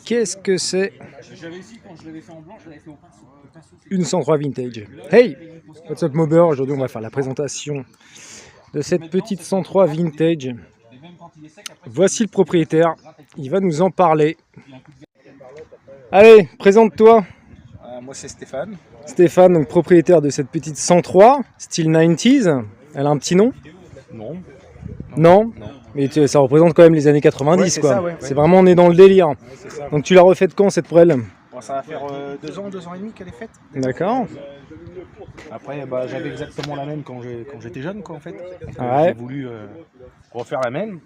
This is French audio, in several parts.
Qu'est-ce que c'est? Une 103 vintage. Hey, what's up Mobber? Aujourd'hui on va faire la présentation de cette petite 103 vintage. Voici le propriétaire, il va nous en parler. Allez, présente-toi. Moi c'est Stéphane. Stéphane, donc propriétaire de cette petite 103, style 90s. Elle a un petit nom? Non. Non. Mais ça représente quand même les années 90 quoi. Ouais. C'est vraiment, on est dans le délire. Ouais, donc tu l'as refaite quand cette poêle? Bon, ça va faire 2 ans et demi qu'elle est faite. D'accord. Après j'avais exactement la même quand j'étais jeune quoi en fait. Ouais. J'ai voulu refaire la même.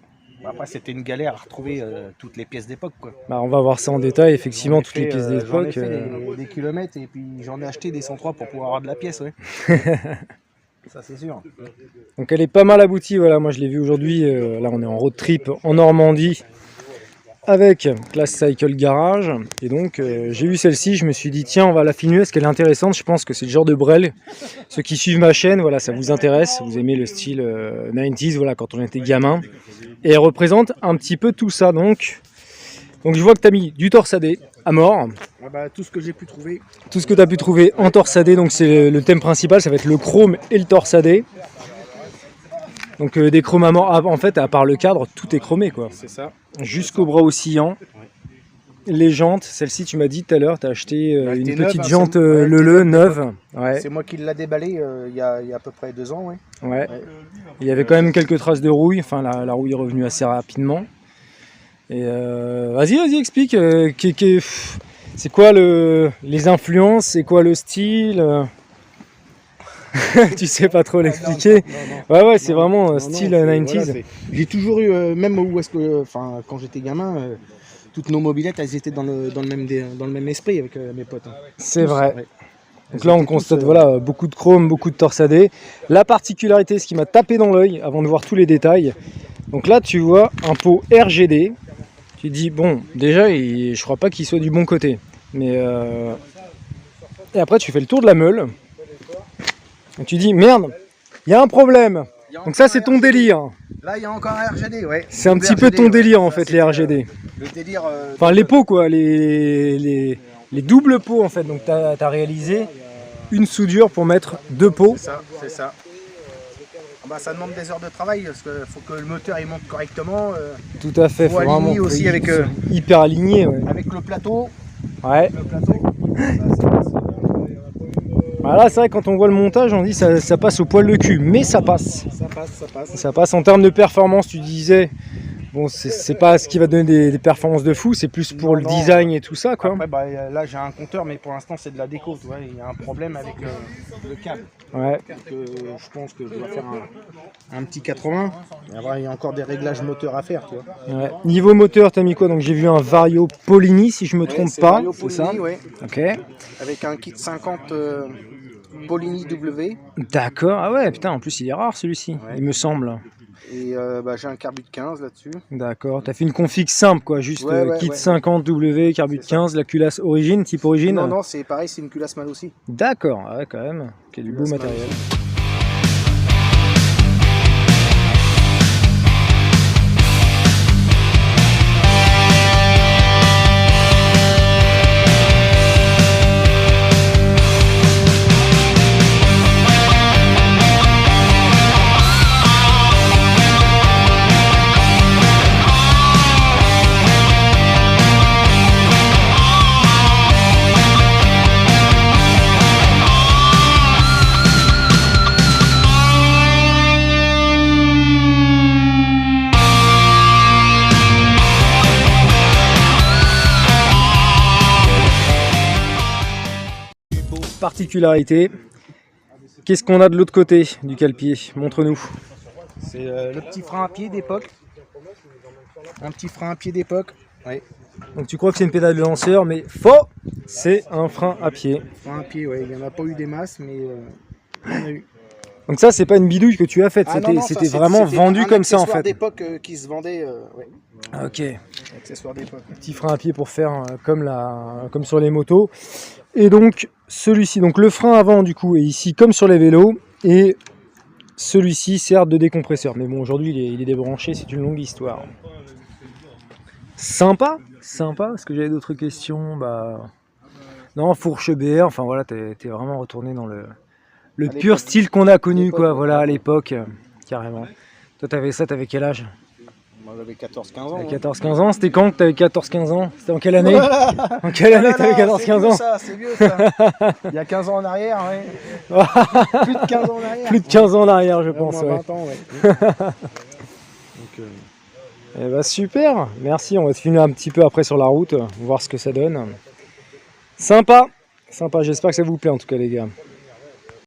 Après c'était une galère à retrouver toutes les pièces d'époque quoi. Bah, on va voir ça en détail, effectivement, toutes les pièces J'en ai d'époque. fait des kilomètres et puis j'en ai acheté des 103 pour pouvoir avoir de la pièce, ouais. Ça c'est sûr. Donc elle est pas mal aboutie, voilà, moi je l'ai vu aujourd'hui, là on est en road trip en Normandie avec Class Cycle Garage, et donc j'ai vu celle-ci, je me suis dit tiens on va la filmer parce qu'elle est intéressante, je pense que c'est le genre de Brel, ceux qui suivent ma chaîne, voilà, ça vous intéresse, vous aimez le style 90s, voilà, quand on était gamin, et elle représente un petit peu tout ça, donc je vois que tu as mis du torsadé à mort. Ah bah, tout ce que j'ai pu trouver. Tout ce que tu as pu trouver en torsadé, donc c'est le thème principal, ça va être le chrome et le torsadé. Donc des chromes à mort, en fait à part le cadre, tout est chromé quoi. C'est ça. Jusqu'au bras oscillant. Ouais. Les jantes, celle-ci tu m'as dit tout à l'heure, tu as acheté une petite jante Lele neuve. Ouais. C'est moi qui l'ai déballé il y a à peu près 2 ans. Ouais. Ouais. Il y avait quand même quelques traces de rouille, enfin la rouille est revenue assez rapidement. Et vas-y explique, c'est quoi les influences, c'est quoi le style? Tu sais pas trop l'expliquer? Ouais, c'est vraiment style 90s. Voilà, j'ai toujours eu, même où est-ce que, enfin, quand j'étais gamin, toutes nos mobilettes, elles étaient dans le même esprit avec mes potes. Hein. C'est vrai. Ouais. Donc là, on constate voilà, beaucoup de chrome, beaucoup de torsadé. La particularité, ce qui m'a tapé dans l'œil avant de voir tous les détails. Donc là, tu vois un pot RGD. Tu te dis, bon, déjà, je crois pas qu'il soit du bon côté. Mais et après, tu fais le tour de la meule. Et tu dis, merde, il y a un problème. Donc ça, c'est ton délire. Là, il y a encore un RGD, ouais. C'est un petit peu ton délire, en fait, les RGD. Le délire... enfin, les pots, quoi, les doubles pots, en fait. Donc, tu as réalisé une soudure pour mettre 2 pots. C'est ça. Bah, ça demande des heures de travail, parce qu'il faut que le moteur il monte correctement. Tout à fait. Faut vraiment aussi avec hyper aligné. Ouais. Avec le plateau. Ouais. Le plateau. Voilà, c'est vrai, quand on voit le montage, on dit ça passe au poil de cul, mais ça passe. Ça passe en termes de performance, tu disais. Bon, c'est pas ce qui va donner des performances de fou, c'est plus pour le design et tout ça, quoi. Après, bah, là, j'ai un compteur, mais pour l'instant, c'est de la déco. Tu vois, il y a un problème avec le câble. Ouais. Donc, je pense que je dois faire un petit 80. Et après, il y a encore des réglages moteurs à faire, tu vois. Ouais. Niveau moteur, t'as mis quoi? Donc, j'ai vu un Vario Polini, si je me trompe pas. Vario Polini, ouais. Ok. Avec un kit 50 Polini W. D'accord. Ah ouais, putain, en plus, il est rare celui-ci, ouais. Il me semble. Et j'ai un carbut 15 là-dessus. D'accord, t'as fait une config simple quoi, juste kit 50W, carbut 15, la culasse origine, type origine? Non, c'est pareil, c'est une culasse mal aussi. D'accord, ouais, quand même, quel du beau matériel. Particularité, qu'est-ce qu'on a de l'autre côté du cale-pied? Montre-nous. C'est le petit frein à pied d'époque. Un petit frein à pied d'époque. Ouais. Donc tu crois que c'est une pédale de lanceur, mais faux, c'est un frein à pied. Frein à pied, ouais. Il n'y en a pas eu des masses, mais il y en a eu. Donc ça, c'est pas une bidouille que tu as faite, c'était vraiment vendu comme ça en fait. D'époque qui se vendait. Ouais. Ok. Accessoire d'époque. Petit frein à pied pour faire comme sur les motos. Et donc celui-ci, donc le frein avant du coup est ici comme sur les vélos, et celui-ci sert de décompresseur. Mais bon, aujourd'hui il est débranché, c'est une longue histoire. Sympa, sympa. Est-ce que j'avais d'autres questions? Non, Fourche-BR, enfin voilà, t'es vraiment retourné dans le pur style qu'on a connu, quoi, voilà, à l'époque, carrément. Toi, t'avais quel âge? Moi j'avais 14-15 ans. T'avais 14-15 ans, c'était quand que t'avais 14-15 ans? C'était en quelle année? En quelle année t'avais 14-15 ans? C'est vieux ça. Il y a 15 ans en arrière, ouais. Plus de 15 ans en arrière. Plus de 15 ans en arrière, je pense, ouais. 20 ans, ouais. Donc, Eh ben, super, merci, on va te filmer un petit peu après sur la route, voir ce que ça donne. Sympa, sympa, j'espère que ça vous plaît en tout cas les gars.